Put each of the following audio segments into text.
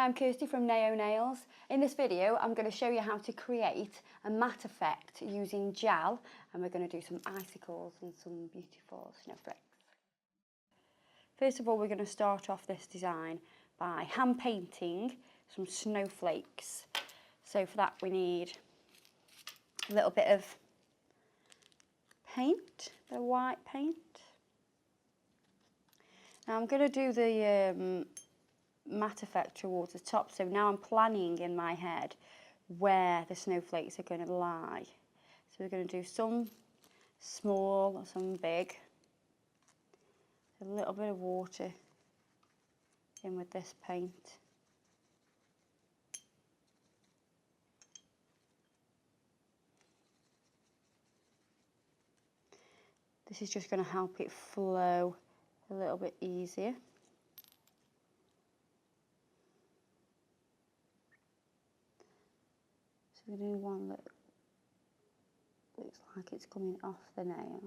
Hi, I'm Kirsty from Nao Nails. In this video, I'm going to show you how to create a matte effect using gel, and we're going to do some icicles and some beautiful snowflakes. First of all, we're going to start off this design by hand painting some snowflakes. So for that, we need a little bit of paint, the white paint. Now I'm going to do the matte effect towards the top, so now I'm planning in my head where the snowflakes are going to lie. So we're going to do some small, some big, a little bit of water in with this paint. This is just going to help it flow a little bit easier. So we're doing one that looks like it's coming off the nail.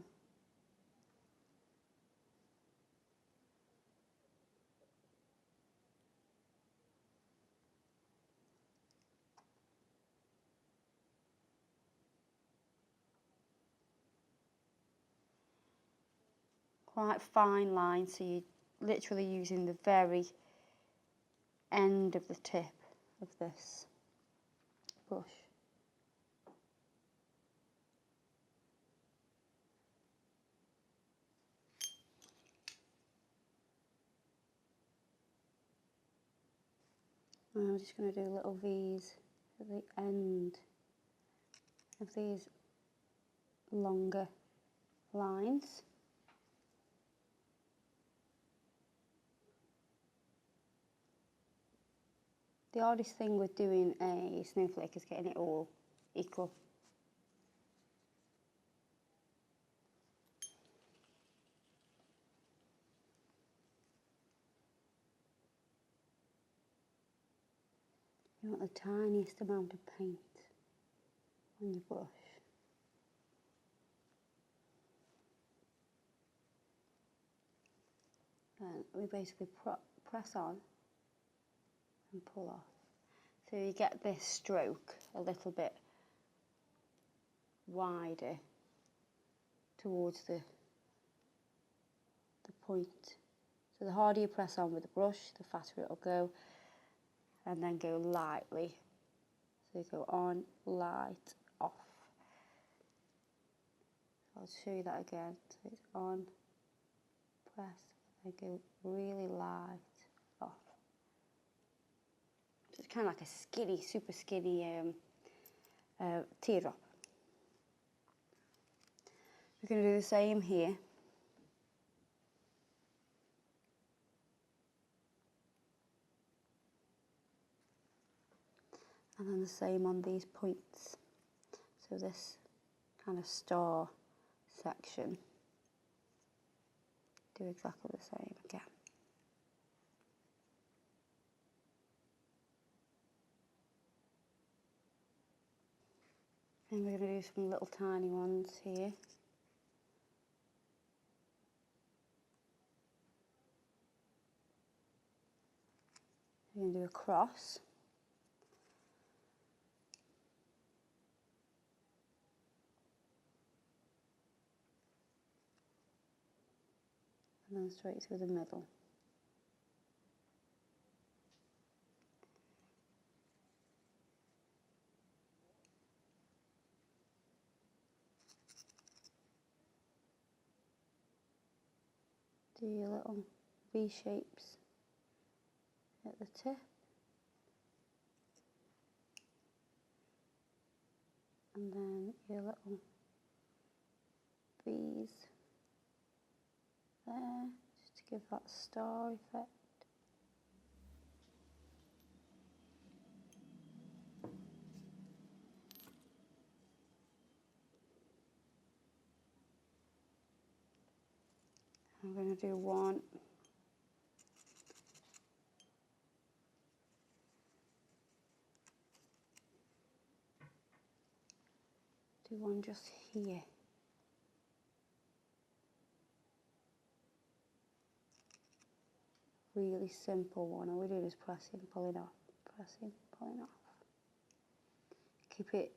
Quite fine line, so you're literally using the very end of the tip of this brush. And I'm just going to do little V's at the end of these longer lines. The hardest thing with doing a snowflake is getting it all equal. You want the tiniest amount of paint on your brush. And we basically press on and pull off. So you get this stroke a little bit wider towards the point. So the harder you press on with the brush, the faster it'll go, and then go lightly. So you go on, light, off. I'll show you that again. So it's on, press, and go really light, off. So it's kind of like a skinny, super skinny teardrop. We're going to do the same here. And then the same on these points. So this kind of star section, do exactly the same again. And we're going to do some little tiny ones here. We're going to do a cross. And then straight through the middle. Do your little V shapes at the tip. And then your little V's there, just to give that star effect. I'm going to do one. Do one just here. Really simple one. All we do is press it and pull it off. pressing, pulling off. Keep it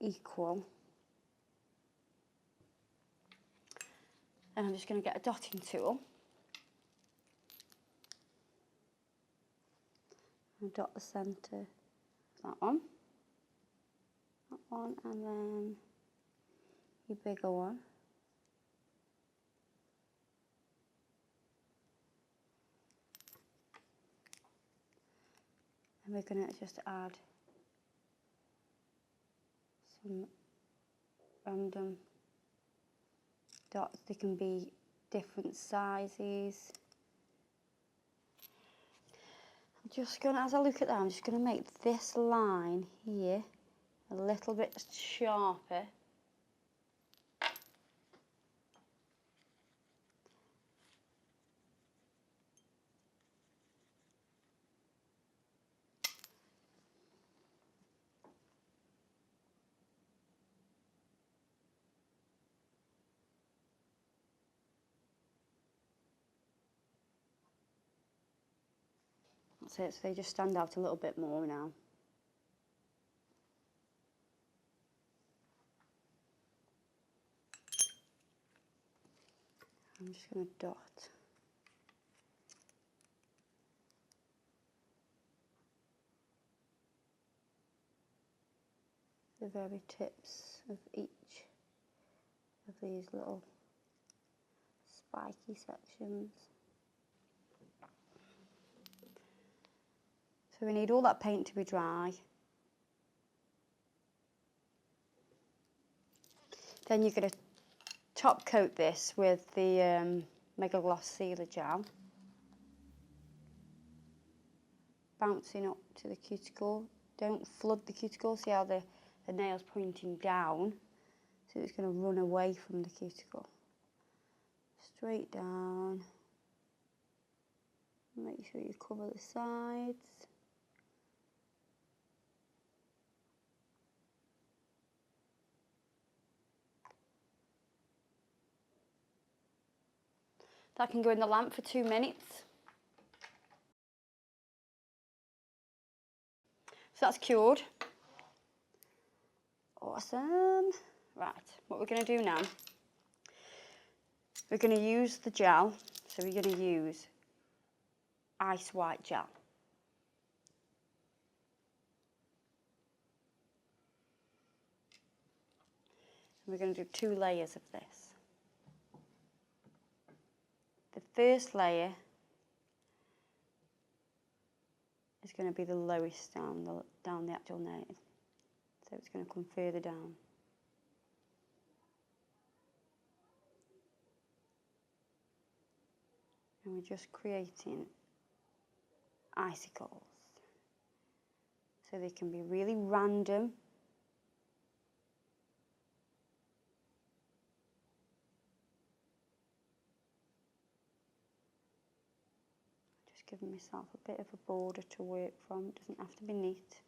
equal. And I'm just going to get a dotting tool and dot the centre of that one, and then your bigger one. And we're going to just add some random dots. They can be different sizes. I'm just going to, as I look at that, I'm just going to make this line here a little bit sharper. That's it, so they just stand out a little bit more now. I'm just going to dot the very tips of each of these little spiky sections. So we need all that paint to be dry. Then you're going to top coat this with the Mega Gloss Sealer Gel, bouncing up to the cuticle. Don't flood the cuticle, see how the nail's pointing down, so it's going to run away from the cuticle. Straight down. Make sure you cover the sides. That can go in the lamp for 2 minutes. So that's cured. Awesome. Right, what we're going to do now, we're going to use the gel. So we're going to use ice white gel. And we're going to do 2 layers of this. The first layer is going to be the lowest down the actual nail. So it's going to come further down. And we're just creating icicles. So they can be really random. Just giving myself a bit of a border to work from. It doesn't have to be neat.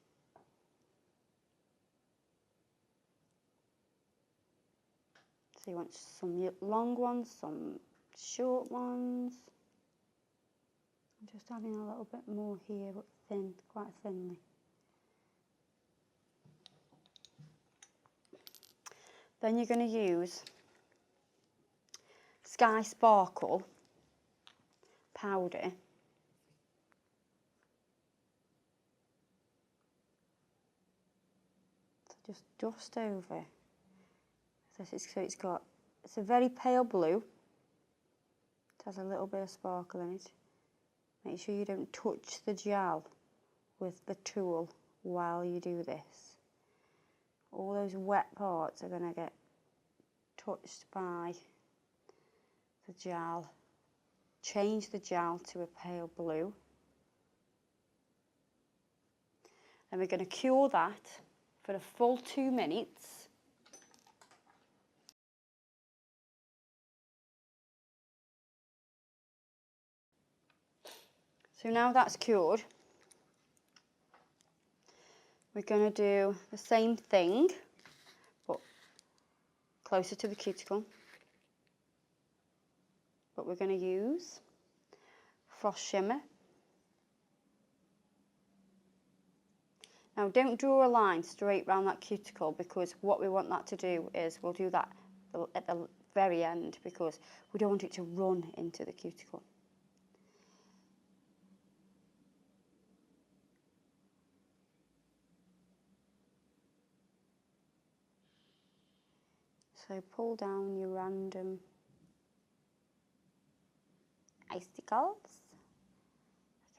So you want some long ones, some short ones. I'm just adding a little bit more here, but thin, quite thinly. Then you're going to use Sky Sparkle powder. So just dust over. So it's a very pale blue. It has a little bit of sparkle in it. Make sure you don't touch the gel with the tool while you do this. All those wet parts are going to get touched by the gel. Change the gel to a pale blue. And we're going to cure that for a full 2 minutes. So now that's cured, we're going to do the same thing, but closer to the cuticle. But we're going to use Frost Shimmer Now don't draw a line straight round that cuticle, because what we want that to do is we'll do that at the very end, because we don't want it to run into the cuticle. So pull down your random icicles,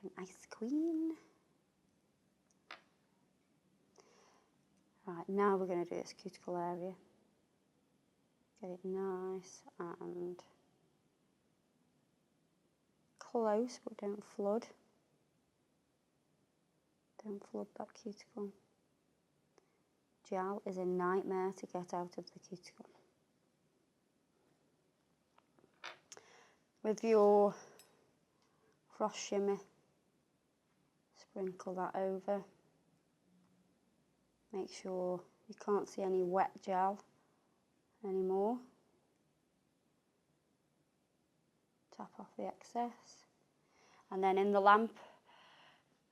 like an ice queen. Right, now we're going to do this cuticle area. Get it nice and close, but don't flood. Don't flood that cuticle. Gel is a nightmare to get out of the cuticle. With your frost shimmer, sprinkle that over. Make sure you can't see any wet gel anymore. Tap off the excess. And then in the lamp,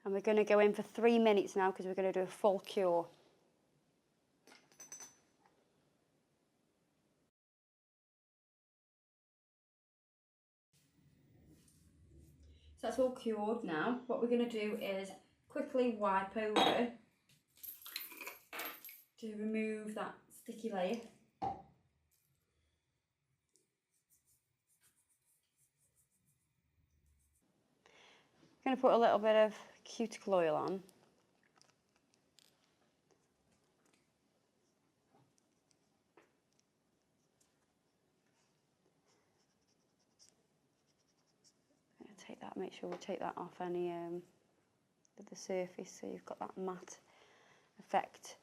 and we're going to go in for 3 minutes now, because we're going to do a full cure. So that's all cured now. What we're going to do is quickly wipe over to remove that sticky layer. I'm going to put a little bit of cuticle oil on. Take that, make sure we take that off any of the surface, so you've got that matte effect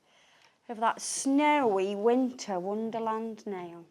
of that snowy winter wonderland nail.